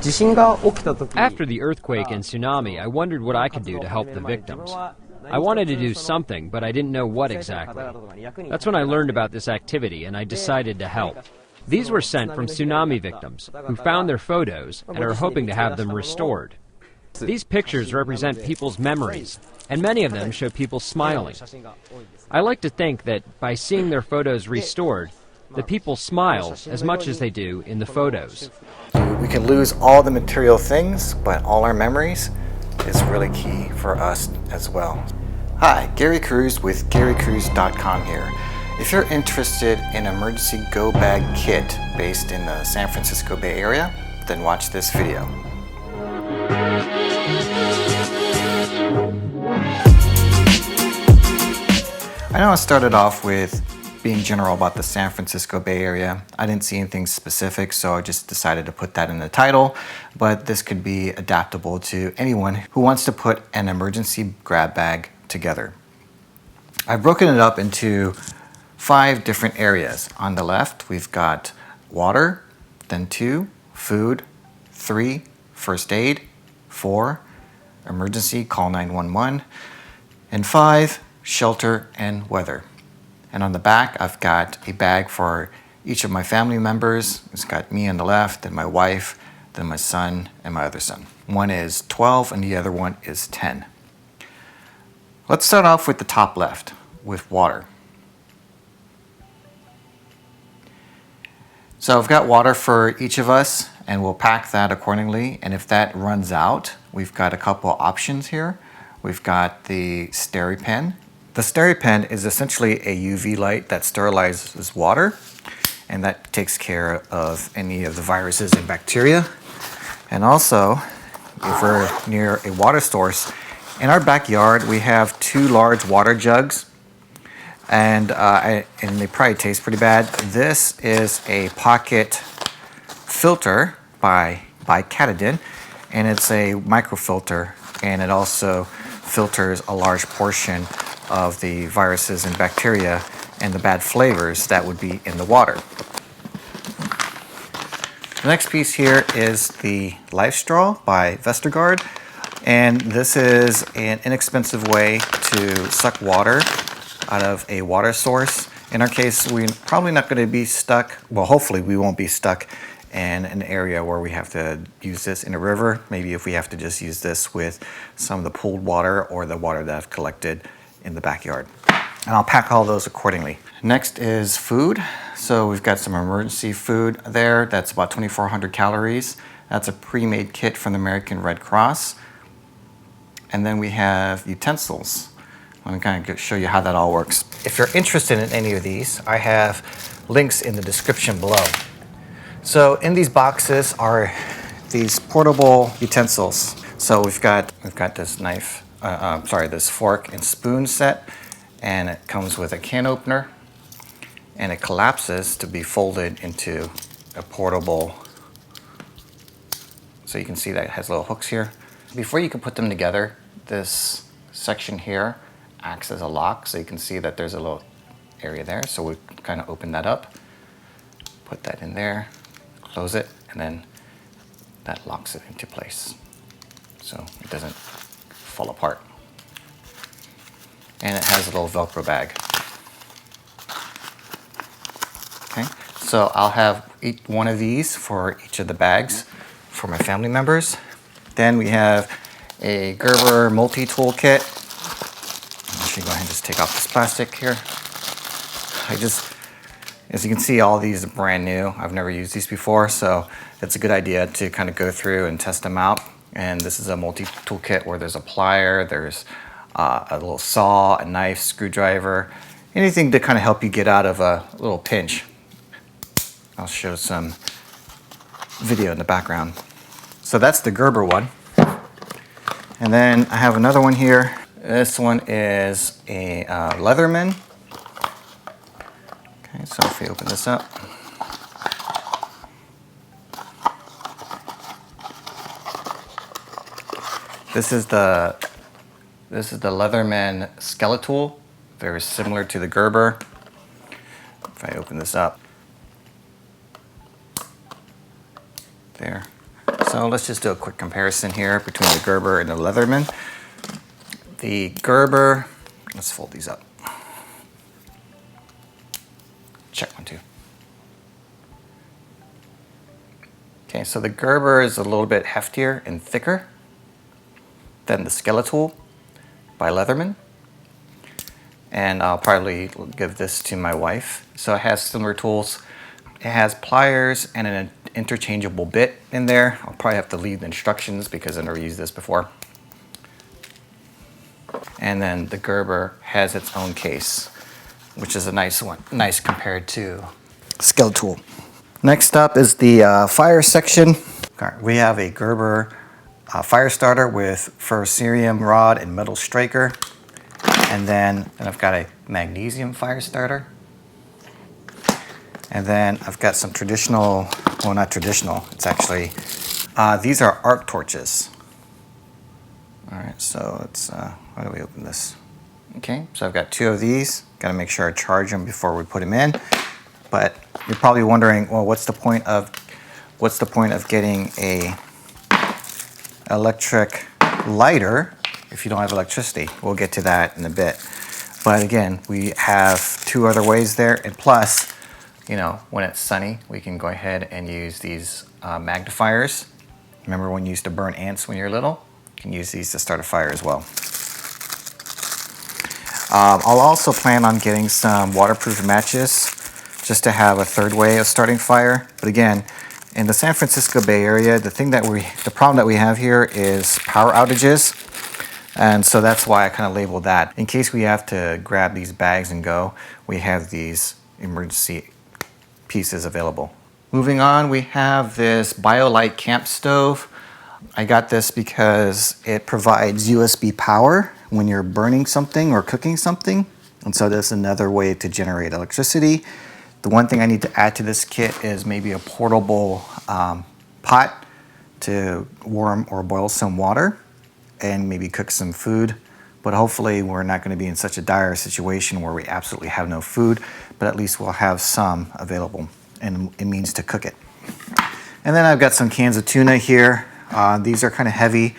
After the earthquake and tsunami, I wondered what I could do to help the victims. I wanted to do something, but I didn't know what exactly. That's when I learned about this activity, and I decided to help. These were sent from tsunami victims, who found their photos and are hoping to have them restored. These pictures represent people's memories, and many of them show people smiling. I like to think that by seeing their photos restored, the people smile as much as they do in the photos. We can lose all the material things, but all our memories is really key for us as well. Hi, Gary Cruz with GaryCruz.com here. If you're interested in an emergency go bag kit based in the San Francisco Bay Area, then watch this video. I know I started off with being general about the San Francisco Bay Area. I didn't see anything specific, so I just decided to put that in the title, but this could be adaptable to anyone who wants to put an emergency grab bag together. I've broken it up into 5 different areas. On the left, we've got water, then 2, food, 3, first aid, 4, emergency, call 911, and 5, shelter and weather. And on the back, I've got a bag for each of my family members. It's got me on the left, then my wife, then my son, and my other son. One is 12 and the other one is 10. Let's start off with the top left, with water. So I've got water for each of us, and we'll pack that accordingly. And if that runs out, we've got a couple options here. We've got the SteriPen. The SteriPen is essentially a UV light that sterilizes water, and that takes care of any of the viruses and bacteria. And also, if we're near a water source, in our backyard we have 2 large water jugs, and they probably taste pretty bad. This is a pocket filter by Katadyn, and it's a microfilter, and it also filters a large portion of the viruses and bacteria and the bad flavors that would be in the water. The next piece here is the Life Straw by Vestergaard, and this is an inexpensive way to suck water out of a water source. In our case, we're probably not going to be stuck, well, hopefully we won't be stuck in an area where we have to use this in a river. Maybe if we have to just use this with some of the pooled water or the water that I've collected in the backyard. And I'll pack all those accordingly. Next is food. So we've got some emergency food there. That's about 2,400 calories. That's a pre-made kit from the American Red Cross. And then we have utensils. Let me kind of show you how that all works. If you're interested in any of these, I have links in the description below. So in these boxes are these portable utensils. So we've got this knife, this fork and spoon set, and it comes with a can opener, and it collapses to be folded into a portable. So you can see that it has little hooks here. Before you can put them together, this section here acts as a lock, so you can see that there's a little area there. So we kind of open that up, put that in there, close it, and then that locks it into place so it doesn't fall apart. And it has a little Velcro bag. Okay, so I'll have each one of these for each of the bags for my family members. Then we have a Gerber multi-tool kit. I'm actually go ahead and just take off this plastic here. As you can see, all these are brand new. I've never used these before, so it's a good idea to kind of go through and test them out. And this is a multi-tool kit where there's a plier, there's a little saw, a knife, screwdriver, anything to kind of help you get out of a little pinch. I'll show some video in the background. So that's the Gerber one. And then I have another one here. This one is a Leatherman. Okay, so if we open this up, this is the Leatherman Skeletal, very similar to the Gerber. If I open this up, there. So let's just do a quick comparison here between the Gerber and the Leatherman. The Gerber, let's fold these up. Check 1, 2. Okay, so the Gerber is a little bit heftier and thicker than the Skeletal by Leatherman. And I'll probably give this to my wife. So it has similar tools. It has pliers and an interchangeable bit in there. I'll probably have to leave the instructions because I've never used this before. And then the Gerber has its own case, which is a nice one, nice compared to Skeletal. Next up is the fire section. We have a Gerber fire starter with ferrocerium rod and metal striker. And then I've got a magnesium fire starter. And then I've got some traditional, well, not traditional, it's actually, these are arc torches. All right, so let's, how do we open this? Okay, so I've got 2 of these. Got to make sure I charge them before we put them in. But you're probably wondering, well, what's the point of getting a electric lighter if you don't have electricity? We'll get to that in a bit. But again, we have 2 other ways there, and plus, you know, when it's sunny, we can go ahead and use these magnifiers. Remember when you used to burn ants when you were little? You can use these to start a fire as well. I'll also plan on getting some waterproof matches just to have a 3rd way of starting fire. But again, in the San Francisco Bay Area, the problem that we have here is power outages. And so that's why I kind of labeled that. In case we have to grab these bags and go, we have these emergency pieces available. Moving on, we have this BioLite camp stove. I got this because it provides USB power when you're burning something or cooking something. And so that's another way to generate electricity. The one thing I need to add to this kit is maybe a portable pot to warm or boil some water and maybe cook some food. But hopefully we're not going to be in such a dire situation where we absolutely have no food, but at least we'll have some available, and it means to cook it. And then I've got some cans of tuna here. These are kind of heavy,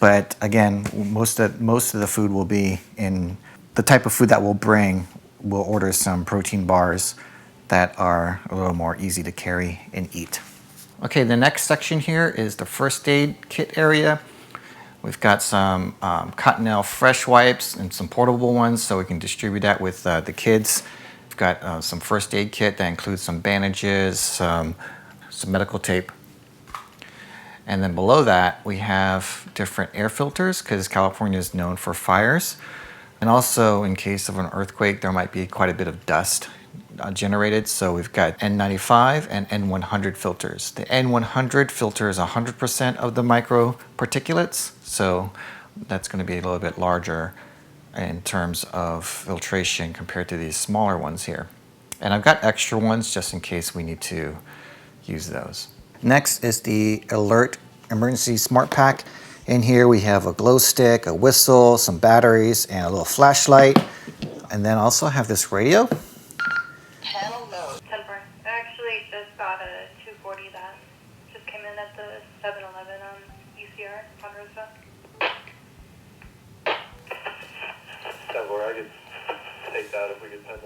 but again, most of the food will be in the type of food that we'll bring. We'll order some protein bars that are a little more easy to carry and eat. Okay, the next section here is the first aid kit area. We've got some Cottonelle fresh wipes and some portable ones so we can distribute that with the kids. We've got some first aid kit that includes some bandages, some medical tape. And then below that, we have different air filters because California is known for fires. And also, in case of an earthquake, there might be quite a bit of dust generated. So we've got N95 and N100 filters. The N100 filters 100% of the microparticulates. So that's going to be a little bit larger in terms of filtration compared to these smaller ones here. And I've got extra ones just in case we need to use those. Next is the Alert Emergency Smart Pack. In here we have a glow stick, a whistle, some batteries, and a little flashlight. And then also have this radio. Panel mode. 10-4. I actually just got a 240 that just came in at the 7-Eleven on ECR on Roosevelt. 10-4, I could take that if we could pen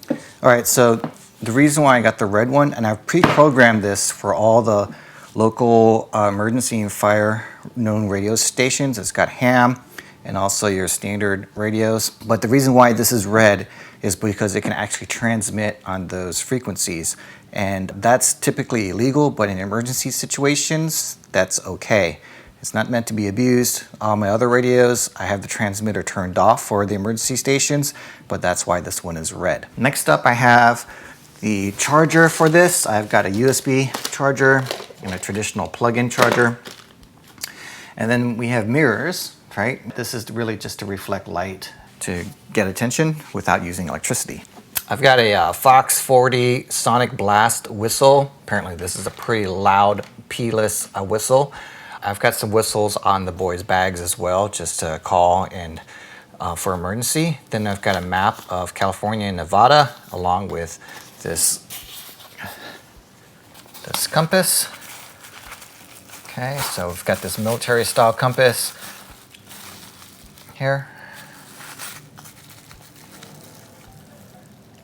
this. All right, so the reason why I got the red one, and I've pre-programmed this for all the local emergency and fire known radio stations. It's got ham and also your standard radios. But the reason why this is red is because it can actually transmit on those frequencies. And that's typically illegal, but in emergency situations, that's okay. It's not meant to be abused. On my other radios, I have the transmitter turned off for the emergency stations, but that's why this one is red. Next up, I have the charger for this. I've got a USB charger and a traditional plug-in charger. And then we have mirrors, right? This is really just to reflect light to get attention without using electricity. I've got a Fox 40 Sonic Blast whistle. Apparently this is a pretty loud, P-less whistle. I've got some whistles on the boys' bags as well, just to call and for emergency. Then I've got a map of California and Nevada, along with this compass. Okay, so we've got this military style compass here.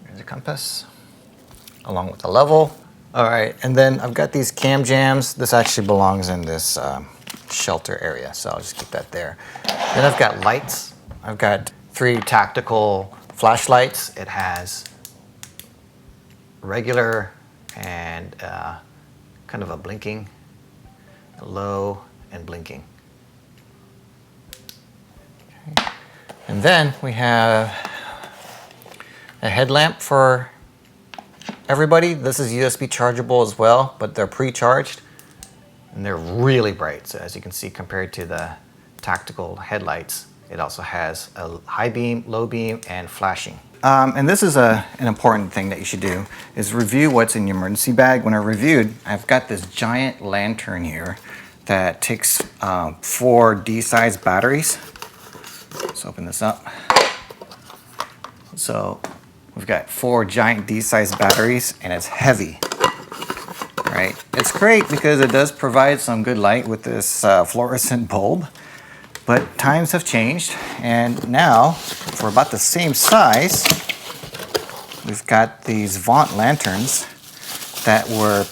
Here's a compass, along with the level. All right, and then I've got these cam jams. This actually belongs in this shelter area, so I'll just keep that there. Then I've got lights. I've got 3 tactical flashlights. It has regular and kind of a blinking, low and blinking. Okay. And then we have a headlamp for everybody. This is USB chargeable as well, but they're pre-charged and they're really bright. So as you can see, compared to the tactical headlights, it also has a high beam, low beam, and flashing. And this is an important thing that you should do, is review what's in your emergency bag. When I reviewed, I've got this giant lantern here that takes 4 D-size batteries. Let's open this up. So we've got 4 giant D-size batteries, and it's heavy, right? It's great because it does provide some good light with this fluorescent bulb, but times have changed, and now for about the same size, we've got these Vaunt lanterns that were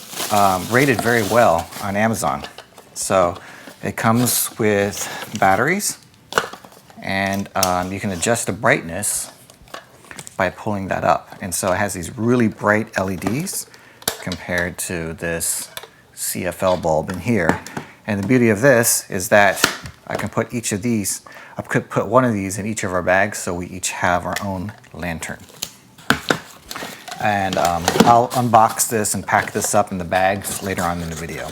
rated very well on Amazon. So it comes with batteries, and you can adjust the brightness by pulling that up. And so it has these really bright LEDs compared to this CFL bulb in here. And the beauty of this is that I can put each of these, I could put one of these in each of our bags, so we each have our own lantern. And I'll unbox this and pack this up in the bags later on in the video.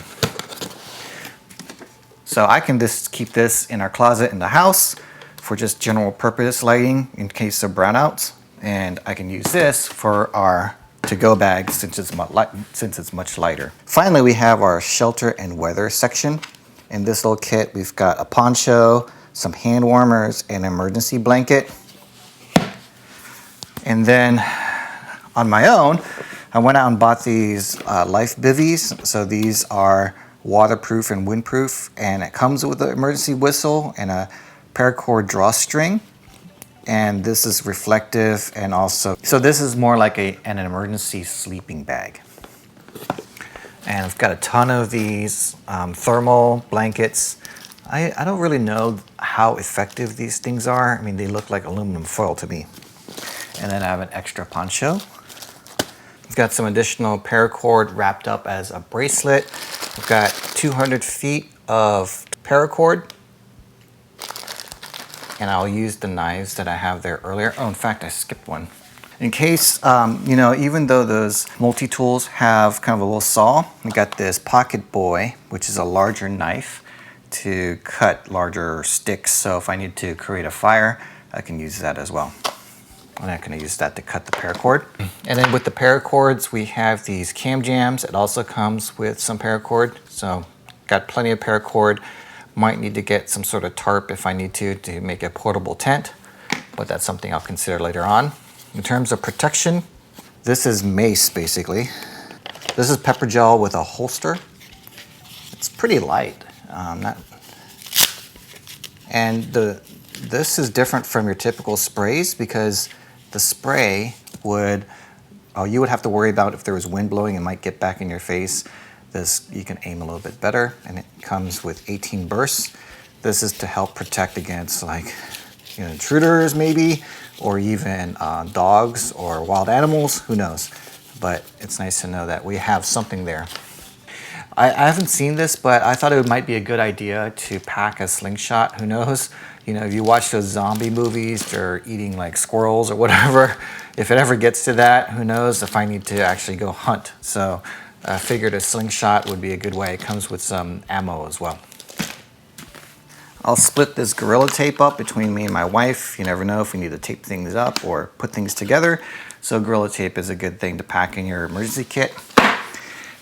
So I can just keep this in our closet in the house for just general purpose lighting in case of brownouts. And I can use this for our to-go bag since it's much lighter. Finally, we have our shelter and weather section. In this little kit, we've got a poncho, some hand warmers, and an emergency blanket. And then on my own, I went out and bought these life bivvies. So these are waterproof and windproof, and it comes with an emergency whistle and a paracord drawstring. And this is reflective, and also, so this is more like an emergency sleeping bag. And I've got a ton of these thermal blankets. I don't really know how effective these things are. I mean, they look like aluminum foil to me. And then I have an extra poncho. I've got some additional paracord wrapped up as a bracelet. I've got 200 feet of paracord. And I'll use the knives that I have there earlier. Oh, in fact, I skipped one. In case, you know, even though those multi-tools have kind of a little saw, we got this Pocket Boy, which is a larger knife to cut larger sticks. So if I need to create a fire, I can use that as well. I'm not going to use that to cut the paracord. And then with the paracords, we have these cam jams. It also comes with some paracord. So got plenty of paracord. Might need to get some sort of tarp if I need to make a portable tent, but that's something I'll consider later on. In terms of protection, this is Mace basically. This is pepper gel with a holster. It's pretty light. This is different from your typical sprays because the spray would, you would have to worry about if there was wind blowing, it might get back in your face. This, you can aim a little bit better, and it comes with 18 bursts. This is to help protect against, like, you know, intruders maybe, or even dogs or wild animals, who knows. But it's nice to know that we have something there. I haven't seen this, but I thought it might be a good idea to pack a slingshot. Who knows? You know, if you watch those zombie movies, they're eating like squirrels or whatever. If it ever gets to that, who knows if I need to actually go hunt. So I figured a slingshot would be a good way. It comes with some ammo as well. I'll split this Gorilla Tape up between me and my wife. You never know if we need to tape things up or put things together. So Gorilla Tape is a good thing to pack in your emergency kit.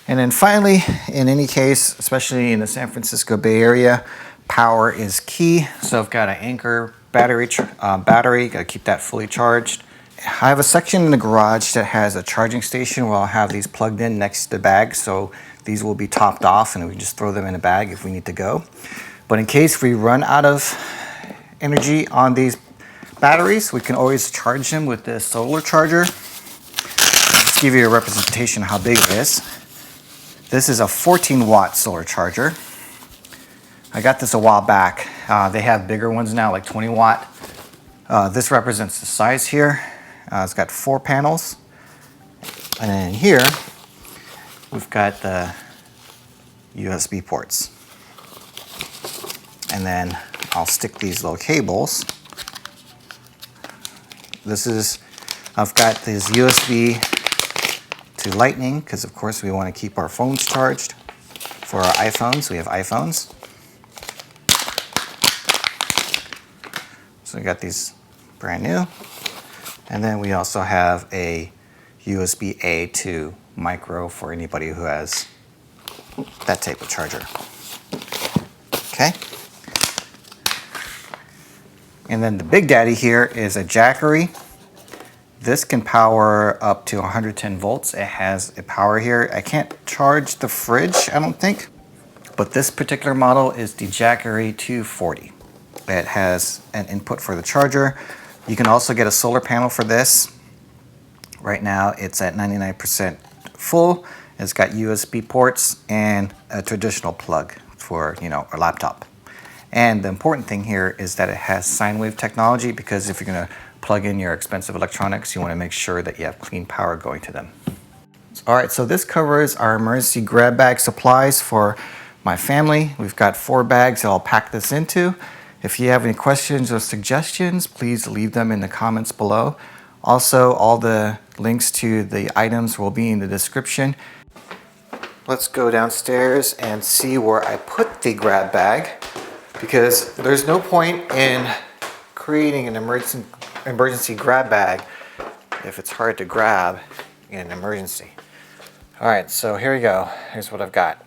And then finally, in any case, especially in the San Francisco Bay Area, power is key. So I've got an Anchor battery, gotta keep that fully charged. I have a section in the garage that has a charging station where I'll have these plugged in next to the bag. So These will be topped off and we just throw them in a bag if we need to go. But in case we run out of energy on these batteries, we can always charge them with this solar charger. Let's give you a representation of how big it is. This is a 14-watt solar charger. I got this a while back. They have bigger ones now, like 20 watt. This represents the size here. It's got 4 panels. And then here, we've got the USB ports. And then I'll stick these little cables. I've got this USB to Lightning, because of course we want to keep our phones charged. For our iPhones, we have iPhones. So we got these brand new. And then we also have a USB-A to micro for anybody who has that type of charger. Okay. And then the big daddy here is a Jackery. This can power up to 110 volts. It has a power here. I can't charge the fridge, I don't think. But this particular model is the Jackery 240. It has an input for the charger. You can also get a solar panel for this. Right now it's at 99% full. It's got USB ports and a traditional plug for, a laptop. And the important thing here is that it has sine wave technology, because if you're going to plug in your expensive electronics, you want to make sure that you have clean power going to them. All right, so this covers our emergency grab bag supplies for my family. We've got 4 bags that I'll pack this into. If you have any questions or suggestions, please leave them in the comments below. Also, all the links to the items will be in the description. Let's go downstairs and see where I put the grab bag, because there's no point in creating an emergency grab bag if it's hard to grab in an emergency. All right, so here we go. Here's what I've got.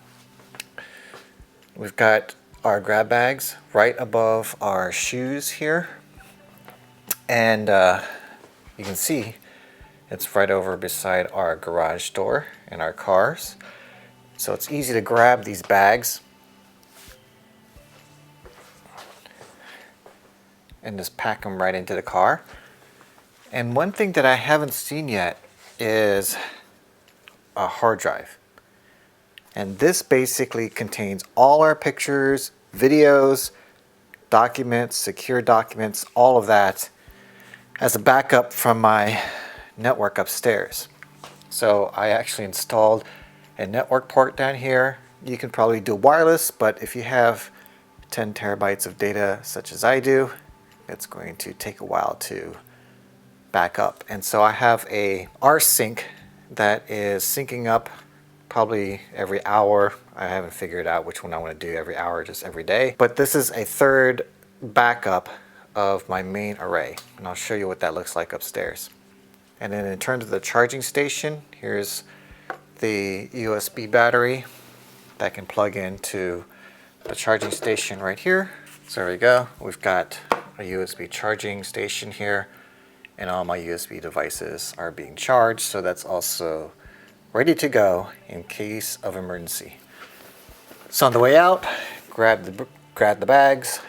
We've got our grab bags right above our shoes here, and you can see it's right over beside our garage door and our cars, so it's easy to grab these bags and just pack them right into the car. And one thing that I haven't seen yet is a hard drive. And this basically contains all our pictures, videos, documents, secure documents, all of that as a backup from my network upstairs. So I actually installed a network port down here. You can probably do wireless, but if you have 10 terabytes of data such as I do, it's going to take a while to back up. And so I have a rsync that is syncing up probably every hour. I haven't figured out which one I want to do every hour, just every day. But this is a third backup of my main array, and I'll show you what that looks like upstairs. And then in terms of the charging station, here's the USB battery that can plug into the charging station right here. So there we go. We've got a USB charging station here, and all my USB devices are being charged, so that's also ready to go in case of emergency. So on the way out, grab the bags,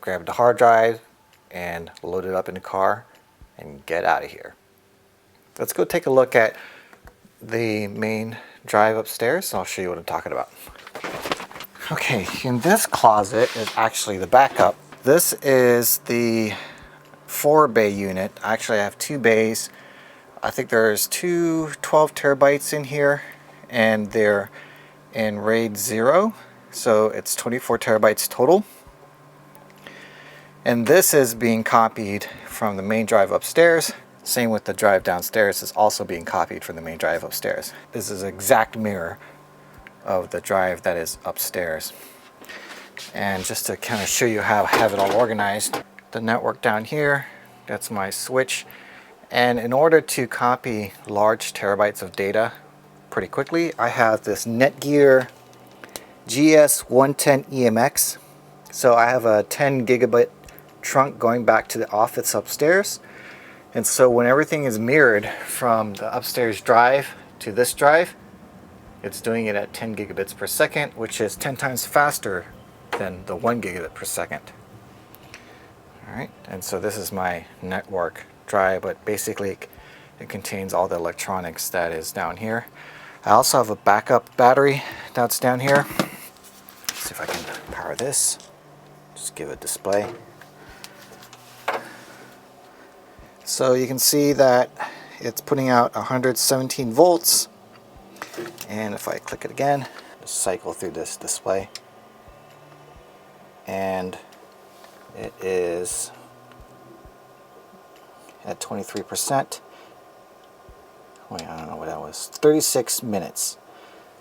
grab the hard drive, and load it up in the car and get out of here. Let's go take a look at the main drive upstairs, and I'll show you what I'm talking about. Okay, in this closet is actually the backup. This is the 4-bay unit. Actually, I have 2 bays. I think there's 12 terabytes in here, and they're in RAID 0, so it's 24 terabytes total. And this is being copied from the main drive upstairs. Same with the drive downstairs is also being copied from the main drive upstairs. This is an exact mirror of the drive that is upstairs. And just to kind of show you how I have it all organized, the network down here, that's my switch. And in order to copy large terabytes of data pretty quickly, I have this Netgear GS110 EMX. So I have a 10 gigabit trunk going back to the office upstairs. And so when everything is mirrored from the upstairs drive to this drive, It's doing it at 10 gigabits per second, which is 10 times faster than the 1 gigabit per second. All right, and so this is my network drive, but basically it contains all the electronics that is down here. I also have a backup battery that's down here. Let's see if I can power this. Just give it display. So you can see that it's putting out 117 volts. And if I click it again, just cycle through this display. And it is at 23%. Wait, I don't know what that was. 36 minutes.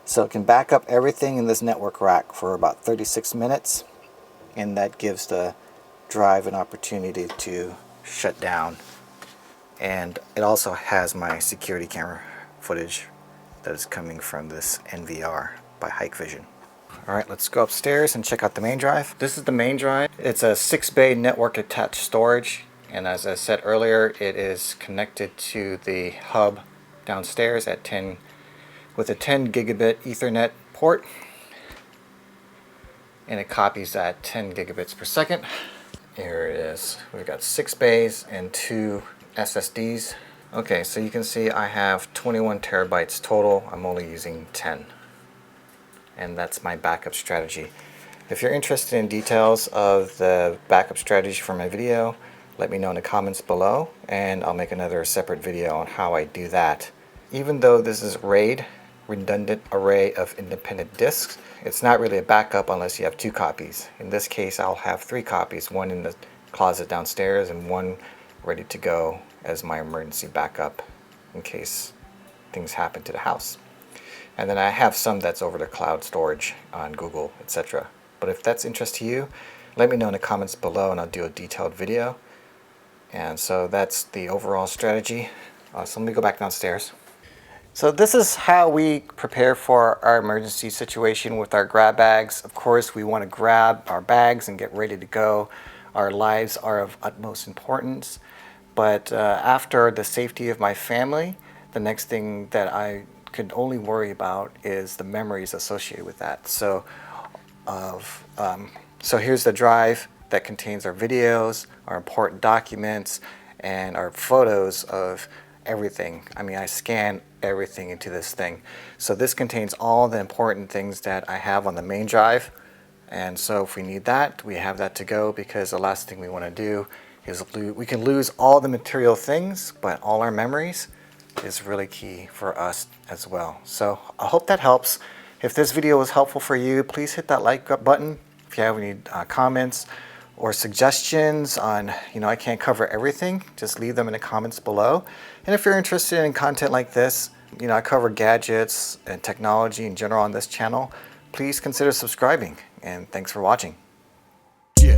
So it can back up everything in this network rack for about 36 minutes. And that gives the drive an opportunity to shut down. And it also has my security camera footage that is coming from this NVR by Hikvision. Alright, let's go upstairs and check out the main drive. This is the main drive. It's a 6-bay network attached storage, and as I said earlier, it is connected to the hub downstairs at 10 with a 10 gigabit Ethernet port, and it copies at 10 gigabits per second. Here it is. We've got 6 bays and 2 SSDs. Okay, so you can see I have 21 terabytes total. I'm only using 10. And that's my backup strategy. If you're interested in details of the backup strategy for my video, let me know in the comments below, and I'll make another separate video on how I do that. Even though this is RAID, redundant array of independent disks, it's not really a backup unless you have 2 copies. In this case, I'll have 3 copies, one in the closet downstairs and one ready to go as my emergency backup in case things happen to the house. And then I have some that's over the cloud storage on Google, etc. But if that's interest to you, let me know in the comments below and I'll do a detailed video. And so that's the overall strategy. So let me go back downstairs. So this is how we prepare for our emergency situation with our grab bags. Of course, we want to grab our bags and get ready to go. Our lives are of utmost importance. But after the safety of my family, the next thing that I could only worry about is the memories associated with that. So here's the drive that contains our videos, our important documents, and our photos of everything. I mean, I scan everything into this thing. So this contains all the important things that I have on the main drive. And so if we need that, we have that to go, because the last thing we want to do is we can lose all the material things, but all our memories is really key for us as well. So I hope that helps. If this video was helpful for you, please hit that like button. If you have any comments or suggestions on, I can't cover everything, just leave them in the comments below. And if you're interested in content like this, I cover gadgets and technology in general on this channel, please consider subscribing. And thanks for watching. Yeah.